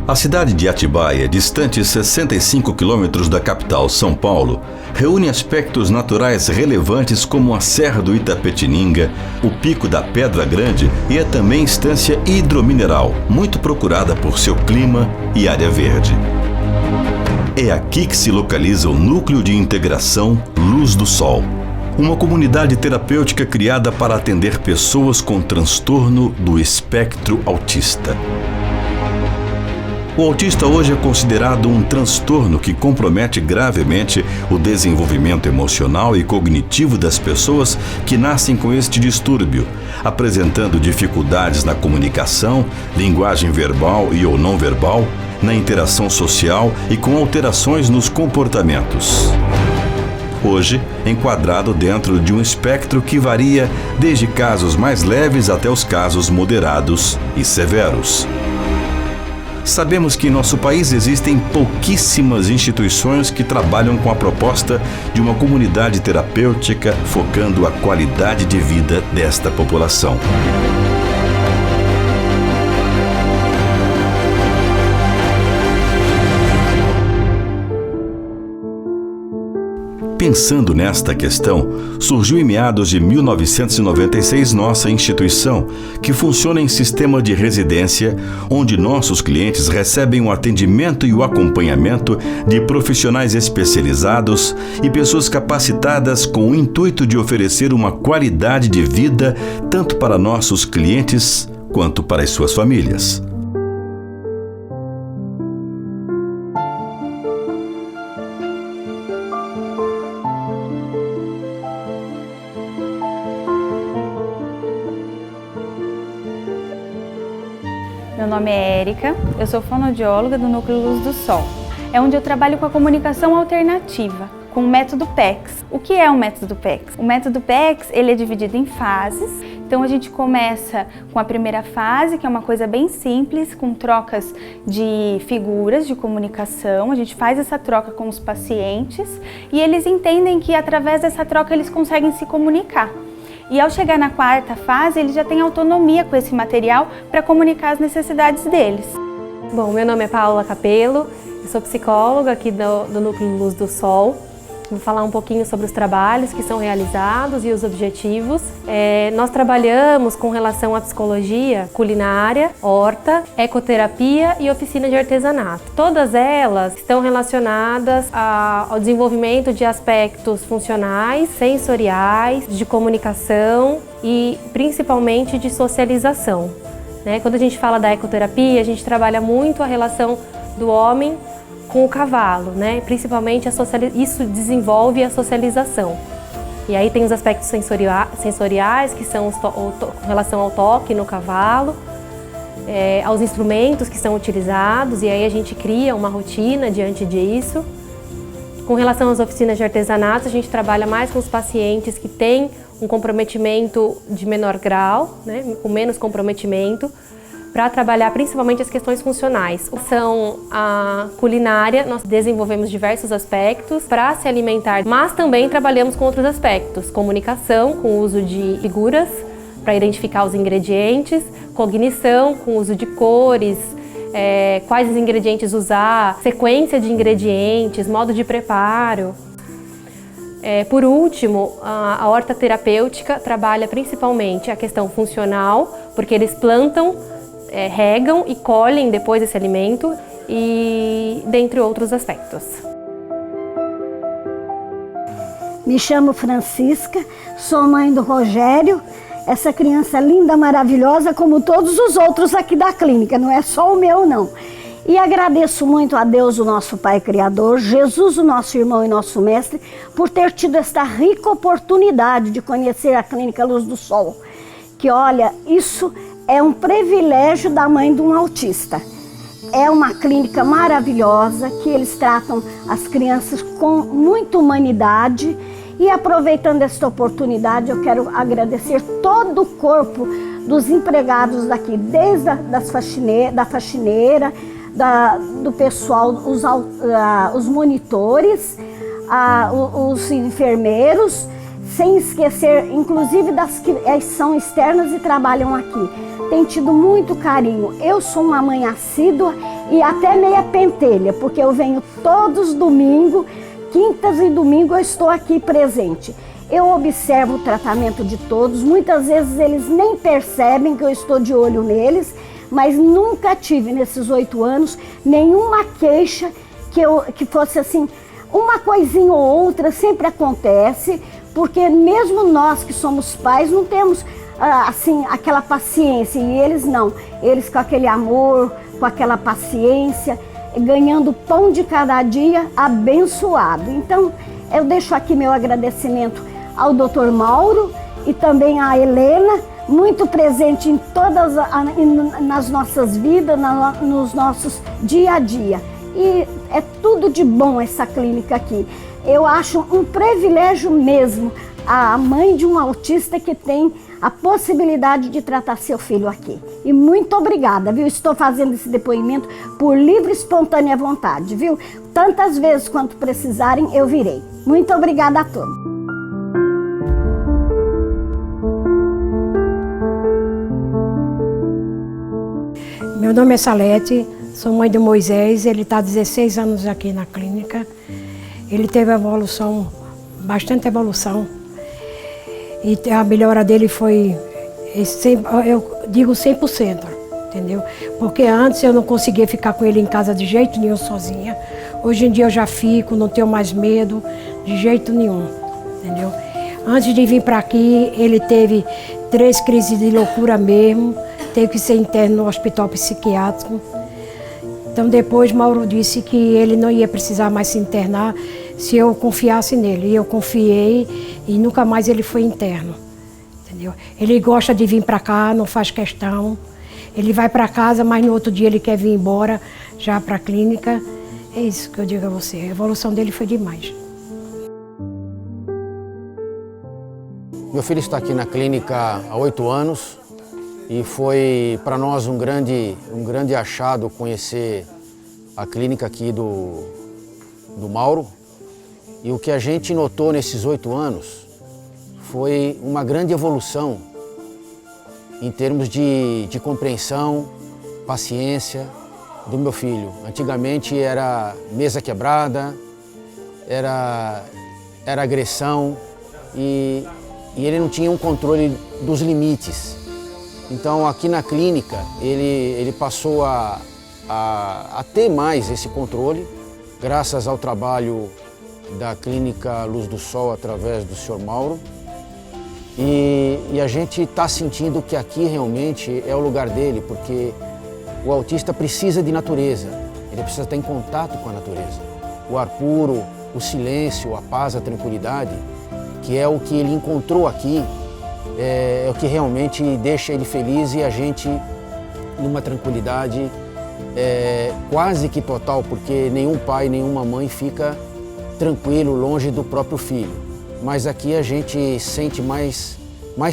A cidade de Atibaia, distante 65 quilômetros da capital, São Paulo, reúne aspectos naturais relevantes como a Serra do Itapetininga, o Pico da Pedra Grande e é também estância hidromineral, muito procurada por seu clima e área verde. É aqui que se localiza o Núcleo de Integração Luz do Sol, uma comunidade terapêutica criada para atender pessoas com transtorno do espectro autista. O autista hoje é considerado um transtorno que compromete gravemente o desenvolvimento emocional e cognitivo das pessoas que nascem com este distúrbio, apresentando dificuldades na comunicação, linguagem verbal e ou não verbal, na interação social e com alterações nos comportamentos. Hoje, enquadrado dentro de um espectro que varia desde casos mais leves até os casos moderados e severos. Sabemos que em nosso país existem pouquíssimas instituições que trabalham com a proposta de uma comunidade terapêutica focando a qualidade de vida desta população. Pensando nesta questão, surgiu em meados de 1996 nossa instituição, que funciona em sistema de residência, onde nossos clientes recebem o atendimento e o acompanhamento de profissionais especializados e pessoas capacitadas com o intuito de oferecer uma qualidade de vida tanto para nossos clientes quanto para as suas famílias. Meu nome é Érica, eu sou fonoaudióloga do Núcleo Luz do Sol. É onde eu trabalho com a comunicação alternativa, com o método PECS. O que é o método PECS? O método PECS ele é dividido em fases. Então a gente começa com a primeira fase, que é uma coisa bem simples, com trocas de figuras de comunicação. A gente faz essa troca com os pacientes e eles entendem que através dessa troca eles conseguem se comunicar. E ao chegar na quarta fase, eles já têm autonomia com esse material para comunicar as necessidades deles. Bom, meu nome é Paula Capello, eu sou psicóloga aqui do Núcleo Luz do Sol. Vou falar um pouquinho sobre os trabalhos que são realizados e os objetivos. Nós trabalhamos com relação à psicologia, culinária, horta, ecoterapia e oficina de artesanato. Todas elas estão relacionadas ao desenvolvimento de aspectos funcionais, sensoriais, de comunicação e principalmente de socialização. Quando a gente fala da ecoterapia, a gente trabalha muito a relação do homem com o cavalo, principalmente isso desenvolve a socialização. E aí tem os aspectos sensoriais, que são com relação ao toque no cavalo, aos instrumentos que são utilizados, e aí a gente cria uma rotina diante disso. Com relação às oficinas de artesanato, a gente trabalha mais com os pacientes que têm um comprometimento de menor grau, com menos comprometimento, para trabalhar principalmente as questões funcionais. São a culinária, nós desenvolvemos diversos aspectos para se alimentar, mas também trabalhamos com outros aspectos, comunicação, com o uso de figuras para identificar os ingredientes, cognição, com o uso de cores, quais os ingredientes usar, sequência de ingredientes, modo de preparo. Por último, a horta terapêutica trabalha principalmente a questão funcional, porque eles plantam, regam e colhem depois esse alimento, e dentre outros aspectos. Me chamo Francisca, sou mãe do Rogério, essa criança linda, maravilhosa, como todos os outros aqui da clínica, não é só o meu não. E agradeço muito a Deus, o nosso Pai Criador, Jesus, o nosso irmão e nosso mestre, por ter tido esta rica oportunidade de conhecer a Clínica Luz do Sol. Que olha, isso é um privilégio da mãe de um autista. É uma clínica maravilhosa, que eles tratam as crianças com muita humanidade. E aproveitando esta oportunidade, eu quero agradecer todo o corpo dos empregados daqui, desde da faxineira, do pessoal, os monitores, os enfermeiros, sem esquecer, inclusive, das que são externas e trabalham aqui. Tem tido muito carinho. Eu sou uma mãe assídua e até meia pentelha, porque eu venho todos os domingos, quintas e domingo eu estou aqui presente. Eu observo o tratamento de todos, muitas vezes eles nem percebem que eu estou de olho neles, mas nunca tive nesses 8 anos nenhuma queixa que fosse assim, uma coisinha ou outra sempre acontece, porque mesmo nós que somos pais não temos assim aquela paciência, e eles não, eles com aquele amor, com aquela paciência, ganhando o pão de cada dia abençoado. Então eu deixo aqui meu agradecimento ao Dr. Mauro e também à Helena, muito presente em todas nas nossas vidas, nos nossos dia a dia. E é tudo de bom essa clínica aqui. Eu acho um privilégio mesmo a mãe de um autista que tem a possibilidade de tratar seu filho aqui. E muito obrigada, viu? Estou fazendo esse depoimento por livre e espontânea vontade, viu? Tantas vezes quanto precisarem, eu virei. Muito obrigada a todos. Meu nome é Salete, sou mãe do Moisés, ele está há 16 anos aqui na clínica. Ele teve evolução, bastante evolução. E a melhora dele foi, eu digo 100%, entendeu? Porque antes eu não conseguia ficar com ele em casa de jeito nenhum sozinha. Hoje em dia eu já fico, não tenho mais medo de jeito nenhum, entendeu? Antes de vir para aqui, ele teve 3 crises de loucura mesmo, teve que ser interno no hospital psiquiátrico. Então depois Mauro disse que ele não ia precisar mais se internar se eu confiasse nele. E eu confiei e nunca mais ele foi interno, entendeu? Ele gosta de vir para cá, não faz questão. Ele vai para casa, mas no outro dia ele quer vir embora já para a clínica. É isso que eu digo a você, a evolução dele foi demais. Meu filho está aqui na clínica há 8 anos. E foi para nós um grande achado conhecer a clínica aqui do Mauro. E o que a gente notou nesses 8 anos foi uma grande evolução em termos de compreensão, paciência do meu filho. Antigamente era mesa quebrada, era agressão e ele não tinha um controle dos limites. Então aqui na clínica ele passou a ter mais esse controle, graças ao trabalho da clínica Luz do Sol através do Sr. Mauro. E a gente está sentindo que aqui realmente é o lugar dele, porque o autista precisa de natureza, ele precisa estar em contato com a natureza. O ar puro, o silêncio, a paz, a tranquilidade, que é o que ele encontrou aqui, é o que realmente deixa ele feliz e a gente numa tranquilidade quase que total, porque nenhum pai, nenhuma mãe fica tranquilo longe do próprio filho. Mas aqui a gente sente mais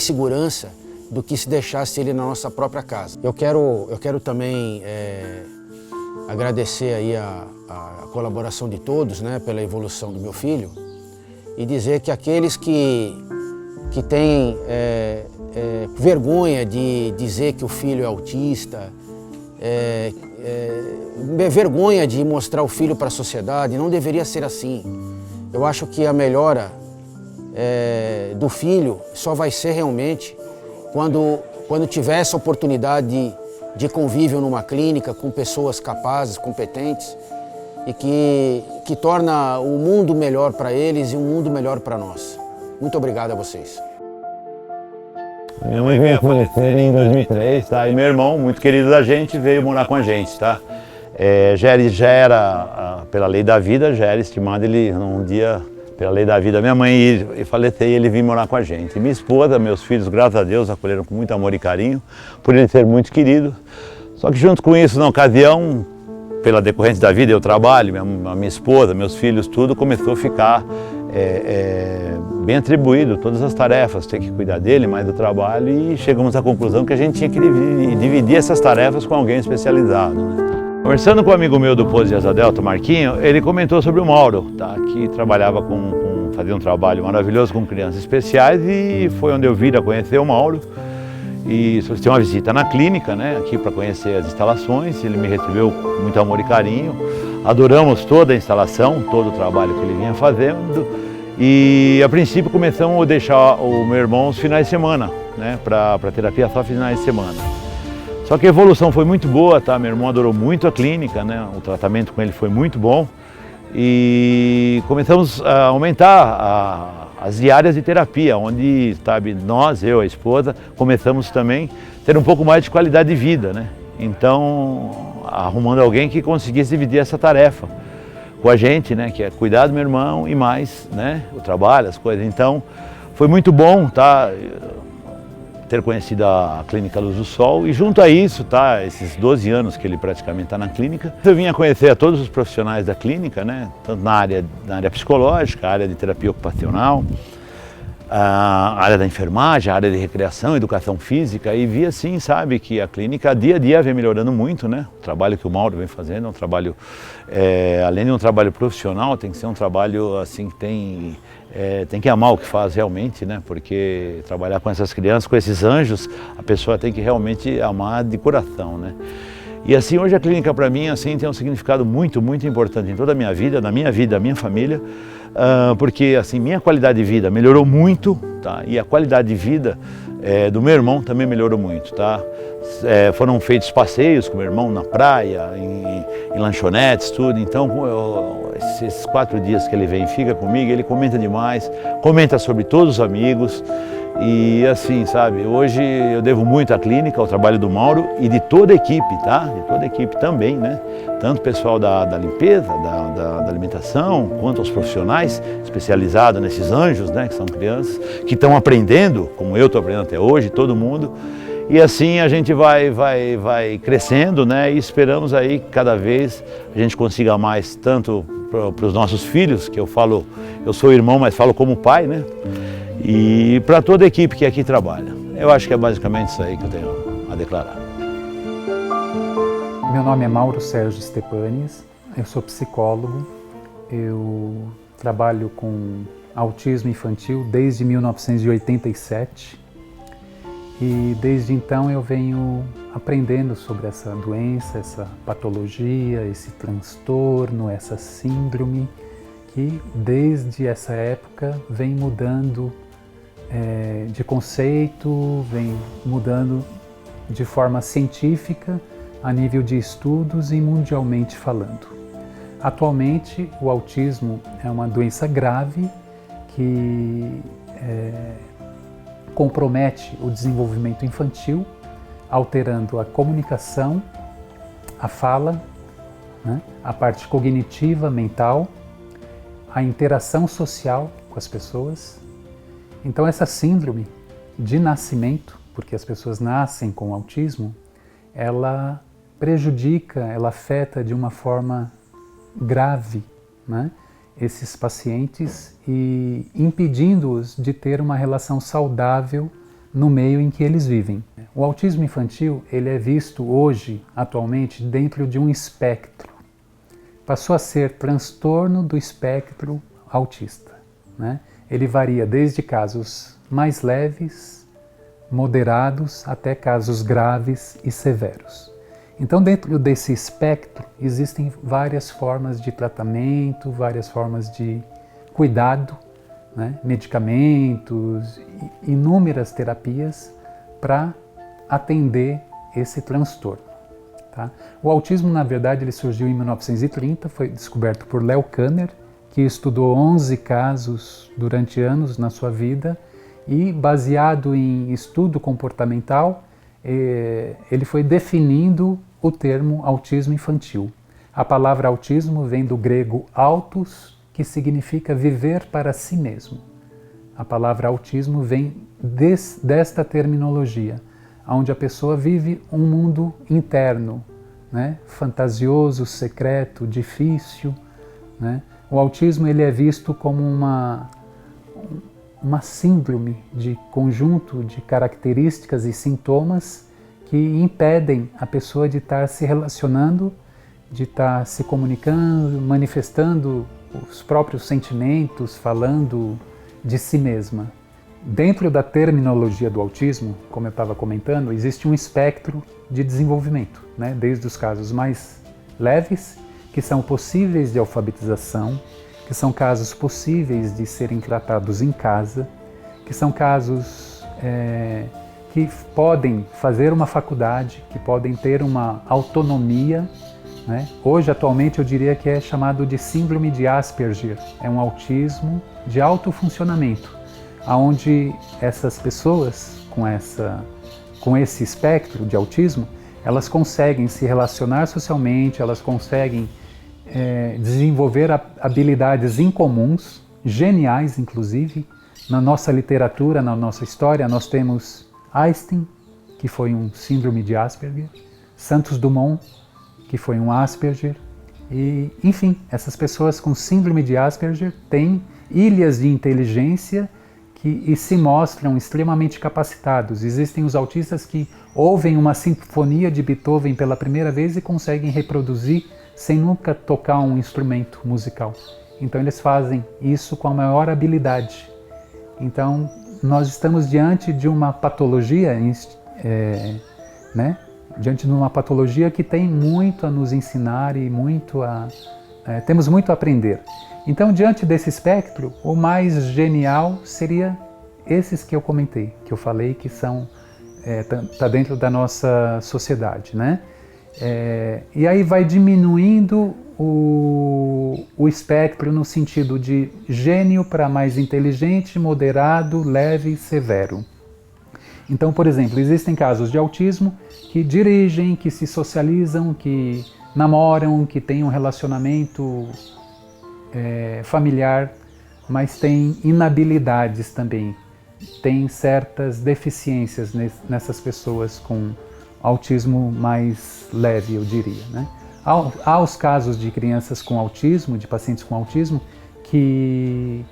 segurança do que se deixasse ele na nossa própria casa. Eu quero também agradecer aí a colaboração de todos, né, pela evolução do meu filho e dizer que aqueles que têm vergonha de dizer que o filho é autista, vergonha de mostrar o filho para a sociedade, não deveria ser assim. Eu acho que a melhora do filho só vai ser realmente quando tiver essa oportunidade de convívio numa clínica com pessoas capazes, competentes e que torna o mundo melhor para eles e um mundo melhor para nós. Muito obrigado a vocês. Minha mãe veio a falecer em 2003, tá? E meu irmão, muito querido da gente, veio morar com a gente, tá? Géris já era, pela lei da vida, já era estimado ele, um dia, pela lei da vida, minha mãe ia falecer e ele vinha morar com a gente. E minha esposa, meus filhos, graças a Deus, acolheram com muito amor e carinho, por ele ser muito querido. Só que junto com isso, na ocasião, pela decorrência da vida, eu trabalho, minha esposa, meus filhos, tudo começou a ficar bem atribuído, todas as tarefas, ter que cuidar dele, mais do trabalho, e chegamos à conclusão que a gente tinha que dividir essas tarefas com alguém especializado, né? Conversando com um amigo meu do Pouso de Asa Delta, Marquinho, ele comentou sobre o Mauro, tá? Que trabalhava fazia um trabalho maravilhoso com crianças especiais e foi onde eu vim a conhecer o Mauro. e solicitei uma visita na clínica, né, aqui para conhecer as instalações. Ele me recebeu com muito amor e carinho. Adoramos toda a instalação, todo o trabalho que ele vinha fazendo. E a princípio começamos a deixar o meu irmão os finais de semana, né, para terapia só finais de semana. Só que a evolução foi muito boa, tá? Meu irmão adorou muito a clínica, né? O tratamento com ele foi muito bom. E começamos a aumentar as diárias de terapia, onde, sabe, nós, eu, a esposa, começamos também a ter um pouco mais de qualidade de vida, né? Então, arrumando alguém que conseguisse dividir essa tarefa com a gente, né? Que é cuidar do meu irmão e mais, né? O trabalho, as coisas. Então, foi muito bom, tá? Ter conhecido a Clínica Luz do Sol, e junto a isso, tá, esses 12 anos que ele praticamente está na clínica, eu vim a conhecer a todos os profissionais da clínica, né, tanto na área psicológica, a área de terapia ocupacional, a área da enfermagem, a área de recreação, educação física, e vi assim, sabe, que a clínica dia a dia vem melhorando muito, né, o trabalho que o Mauro vem fazendo é um trabalho, além de um trabalho profissional, tem que ser um trabalho assim que tem que amar o que faz realmente, né? Porque trabalhar com essas crianças, com esses anjos, a pessoa tem que realmente amar de coração, né? E assim, hoje a clínica para mim assim tem um significado muito, muito importante em toda a minha vida, na minha vida, da minha família, porque assim, minha qualidade de vida melhorou muito, tá? E a qualidade de vida do meu irmão também melhorou muito, tá? Foram feitos passeios com meu irmão na praia, em lanchonetes, tudo. Então, esses 4 dias que ele vem e fica comigo, ele comenta demais, comenta sobre todos os amigos. E assim, sabe, hoje eu devo muito à clínica, ao trabalho do Mauro e de toda a equipe, tá? De toda a equipe também, né? Tanto o pessoal da limpeza, da alimentação, quanto aos profissionais especializados nesses anjos, né? Que são crianças, que estão aprendendo, como eu estou aprendendo até hoje, todo mundo. E assim a gente vai crescendo, né? E esperamos aí que cada vez a gente consiga mais, tanto para os nossos filhos, que eu falo, eu sou irmão, mas falo como pai, né? E para toda a equipe que aqui trabalha. Eu acho que é basicamente isso aí que eu tenho a declarar. Meu nome é Mauro Sérgio Stepanes, eu sou psicólogo, eu trabalho com autismo infantil desde 1987 e desde então eu venho aprendendo sobre essa doença, essa patologia, esse transtorno, essa síndrome que desde essa época vem mudando de conceito, vem mudando de forma científica a nível de estudos e mundialmente falando. Atualmente, o autismo é uma doença grave que compromete o desenvolvimento infantil, alterando a comunicação, a fala, né, a parte cognitiva, mental, a interação social com as pessoas. Então essa síndrome de nascimento, porque as pessoas nascem com autismo, ela prejudica, ela afeta de uma forma grave, né, esses pacientes e impedindo-os de ter uma relação saudável no meio em que eles vivem. O autismo infantil, ele é visto hoje, atualmente, dentro de um espectro. Passou a ser transtorno do espectro autista, né? Ele varia desde casos mais leves, moderados, até casos graves e severos. Então, dentro desse espectro, existem várias formas de tratamento, várias formas de cuidado, né? Medicamentos, inúmeras terapias para atender esse transtorno. Tá? O autismo, na verdade, ele surgiu em 1930, foi descoberto por Leo Kanner, que estudou 11 casos durante anos na sua vida e, baseado em estudo comportamental, ele foi definindo o termo autismo infantil. A palavra autismo vem do grego autos, que significa viver para si mesmo. A palavra autismo vem desta terminologia, onde a pessoa vive um mundo interno, né, fantasioso, secreto, difícil, né? O autismo ele é visto como uma síndrome de conjunto de características e sintomas que impedem a pessoa de estar se relacionando, de estar se comunicando, manifestando os próprios sentimentos, falando de si mesma. dentro da terminologia do autismo, como eu estava comentando, existe um espectro de desenvolvimento, né? Desde os casos mais leves, que são possíveis de alfabetização, que são casos possíveis de serem tratados em casa, que são casos que podem fazer uma faculdade, que podem ter uma autonomia, né? Hoje, atualmente, eu diria que é chamado de síndrome de Asperger. É um autismo de alto funcionamento, onde essas pessoas com esse espectro de autismo, elas conseguem se relacionar socialmente, elas conseguem desenvolver habilidades incomuns, geniais inclusive. Na nossa literatura, na nossa história, nós temos Einstein, que foi um síndrome de Asperger, Santos Dumont, que foi um Asperger, e, enfim, essas pessoas com síndrome de Asperger têm ilhas de inteligência e se mostram extremamente capacitados. Existem os autistas que ouvem uma sinfonia de Beethoven pela primeira vez e conseguem reproduzir sem nunca tocar um instrumento musical. Então eles fazem isso com a maior habilidade. Então nós estamos diante de uma patologia, né? Diante de uma patologia que tem muito a nos ensinar e temos muito a aprender. Então, diante desse espectro, o mais genial seria esses que eu comentei, que eu falei que tá dentro da nossa sociedade, né? E aí vai diminuindo o espectro no sentido de gênio para mais inteligente, moderado, leve e severo. Então, por exemplo, existem casos de autismo que dirigem, que se socializam, que namoram, que têm um relacionamento familiar, mas têm inabilidades também, tem certas deficiências nessas pessoas com autismo mais leve, eu diria, né? Há os casos de crianças com autismo, de pacientes com autismo, que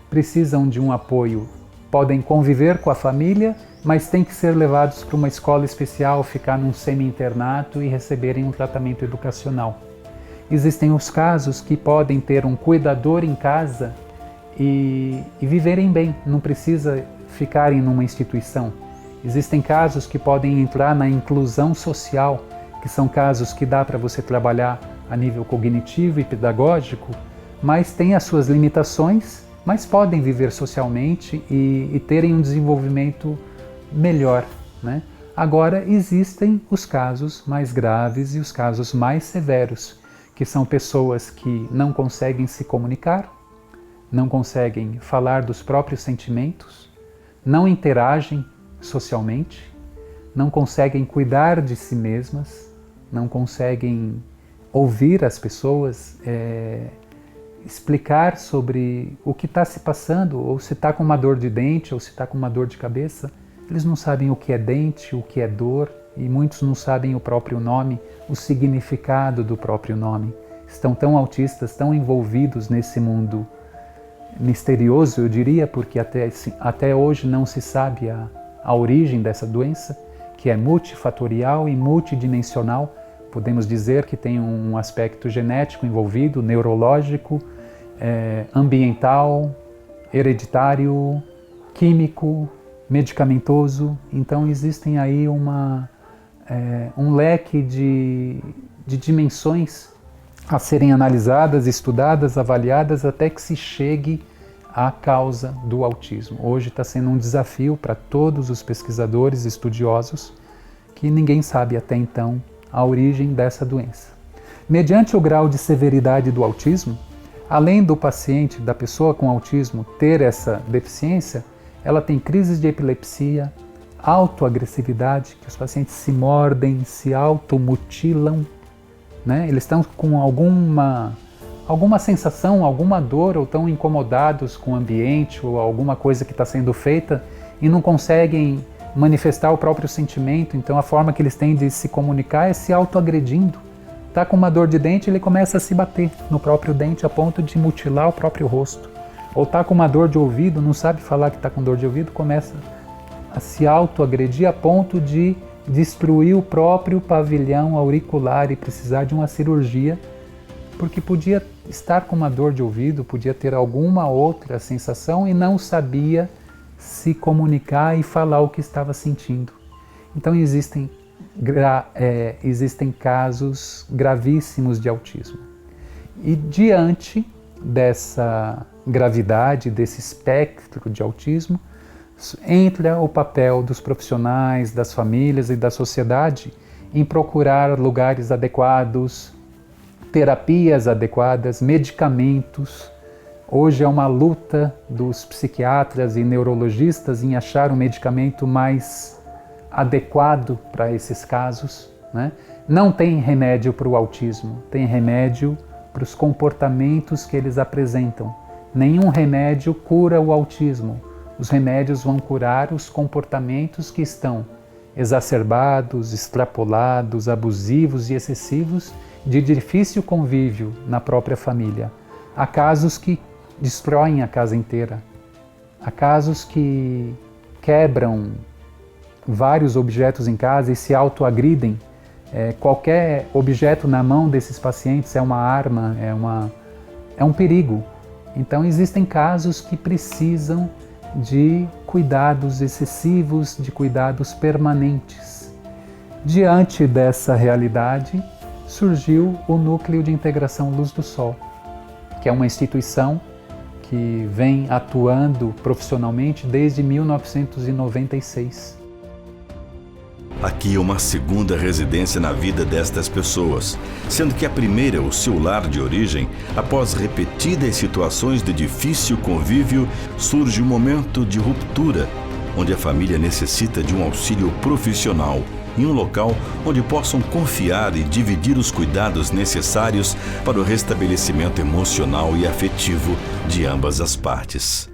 precisam de um apoio, podem conviver com a família, mas têm que ser levados para uma escola especial, ficar num semi-internato e receberem um tratamento educacional. Existem os casos que podem ter um cuidador em casa e viverem bem, não precisa ficarem numa instituição. Existem casos que podem entrar na inclusão social, que são casos que dá para você trabalhar a nível cognitivo e pedagógico, mas têm as suas limitações, mas podem viver socialmente e terem um desenvolvimento melhor, né? Agora, existem os casos mais graves e os casos mais severos, que são pessoas que não conseguem se comunicar, não conseguem falar dos próprios sentimentos, não interagem socialmente, não conseguem cuidar de si mesmas, não conseguem ouvir as pessoas, explicar sobre o que está se passando, ou se está com uma dor de dente, ou se está com uma dor de cabeça. Eles não sabem o que é dente, o que é dor, e muitos não sabem o próprio nome, o significado do próprio nome. Estão tão autistas, tão envolvidos nesse mundo misterioso, eu diria, porque até hoje não se sabe a origem dessa doença, que é multifatorial e multidimensional. Podemos dizer que tem um aspecto genético envolvido, neurológico, ambiental, hereditário, químico, medicamentoso. Então existem aí um leque de dimensões a serem analisadas, estudadas, avaliadas, até que se chegue à causa do autismo. Hoje está sendo um desafio para todos os pesquisadores estudiosos, que ninguém sabe até então a origem dessa doença. Mediante o grau de severidade do autismo, além do paciente, da pessoa com autismo, ter essa deficiência, ela tem crises de epilepsia, autoagressividade, que os pacientes se mordem, se automutilam, né? Eles estão com alguma sensação, alguma dor, ou estão incomodados com o ambiente ou alguma coisa que está sendo feita e não conseguem manifestar o próprio sentimento. Então a forma que eles têm de se comunicar é se autoagredindo. Está com uma dor de dente, ele começa a se bater no próprio dente a ponto de mutilar o próprio rosto. Ou está com uma dor de ouvido, não sabe falar que está com dor de ouvido, começa a se autoagredir a ponto de destruir o próprio pavilhão auricular e precisar de uma cirurgia, porque podia estar com uma dor de ouvido, podia ter alguma outra sensação e não sabia se comunicar e falar o que estava sentindo. Então existem casos gravíssimos de autismo. E diante dessa gravidade, desse espectro de autismo, entra o papel dos profissionais, das famílias e da sociedade em procurar lugares adequados, terapias adequadas, medicamentos. Hoje é uma luta dos psiquiatras e neurologistas em achar um medicamento mais adequado para esses casos, né? Não tem remédio para o autismo, tem remédio para os comportamentos que eles apresentam. Nenhum remédio cura o autismo. Os remédios vão curar os comportamentos que estão exacerbados, extrapolados, abusivos e excessivos, de difícil convívio na própria família. Há casos que destroem a casa inteira. Há casos que quebram vários objetos em casa e se autoagridem. Qualquer objeto na mão desses pacientes é uma arma, é um perigo. Então existem casos que precisam de cuidados excessivos, de cuidados permanentes. Diante dessa realidade, surgiu o Núcleo de Integração Luz do Sol, que é uma instituição que vem atuando profissionalmente desde 1996. Aqui é uma segunda residência na vida destas pessoas, sendo que a primeira, o seu lar de origem, após repetidas situações de difícil convívio, surge um momento de ruptura, onde a família necessita de um auxílio profissional, em um local onde possam confiar e dividir os cuidados necessários para o restabelecimento emocional e afetivo de ambas as partes.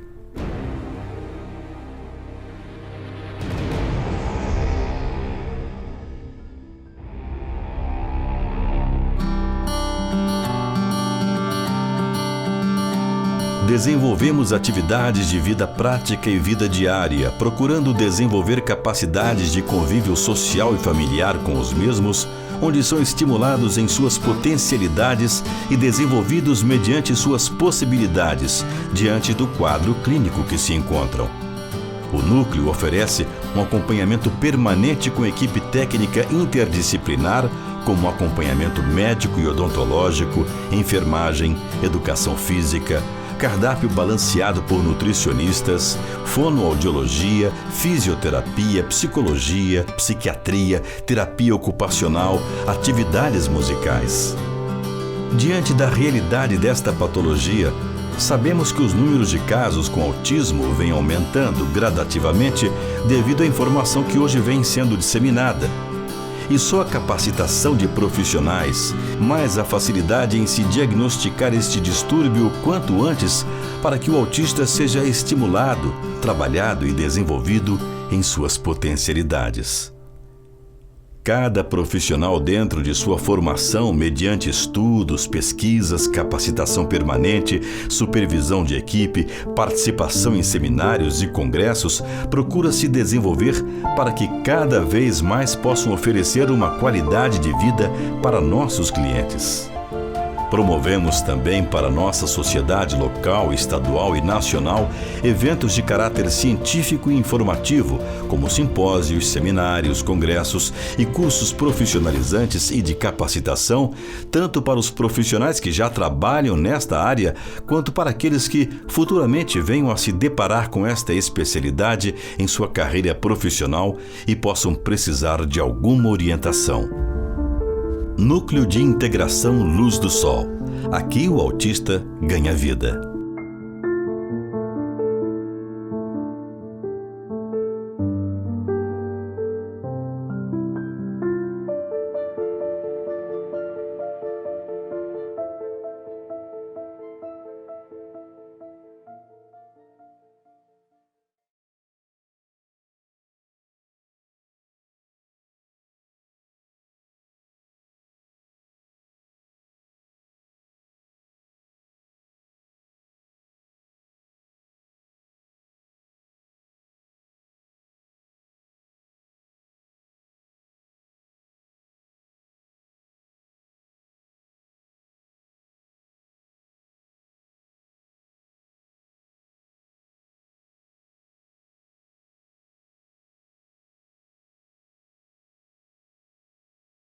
Desenvolvemos atividades de vida prática e vida diária, procurando desenvolver capacidades de convívio social e familiar com os mesmos, onde são estimulados em suas potencialidades e desenvolvidos mediante suas possibilidades, diante do quadro clínico que se encontram. O núcleo oferece um acompanhamento permanente com equipe técnica interdisciplinar, como acompanhamento médico e odontológico, enfermagem, educação física, cardápio balanceado por nutricionistas, fonoaudiologia, fisioterapia, psicologia, psiquiatria, terapia ocupacional, atividades musicais. Diante da realidade desta patologia, sabemos que os números de casos com autismo vêm aumentando gradativamente devido à informação que hoje vem sendo disseminada. E só a capacitação de profissionais, mais a facilidade em se diagnosticar este distúrbio o quanto antes, para que o autista seja estimulado, trabalhado e desenvolvido em suas potencialidades. Cada profissional, dentro de sua formação, mediante estudos, pesquisas, capacitação permanente, supervisão de equipe, participação em seminários e congressos, procura se desenvolver para que cada vez mais possam oferecer uma qualidade de vida para nossos clientes. Promovemos também para nossa sociedade local, estadual e nacional eventos de caráter científico e informativo, como simpósios, seminários, congressos e cursos profissionalizantes e de capacitação, tanto para os profissionais que já trabalham nesta área, quanto para aqueles que futuramente venham a se deparar com esta especialidade em sua carreira profissional e possam precisar de alguma orientação. Núcleo de Integração Luz do Sol. Aqui o autista ganha vida.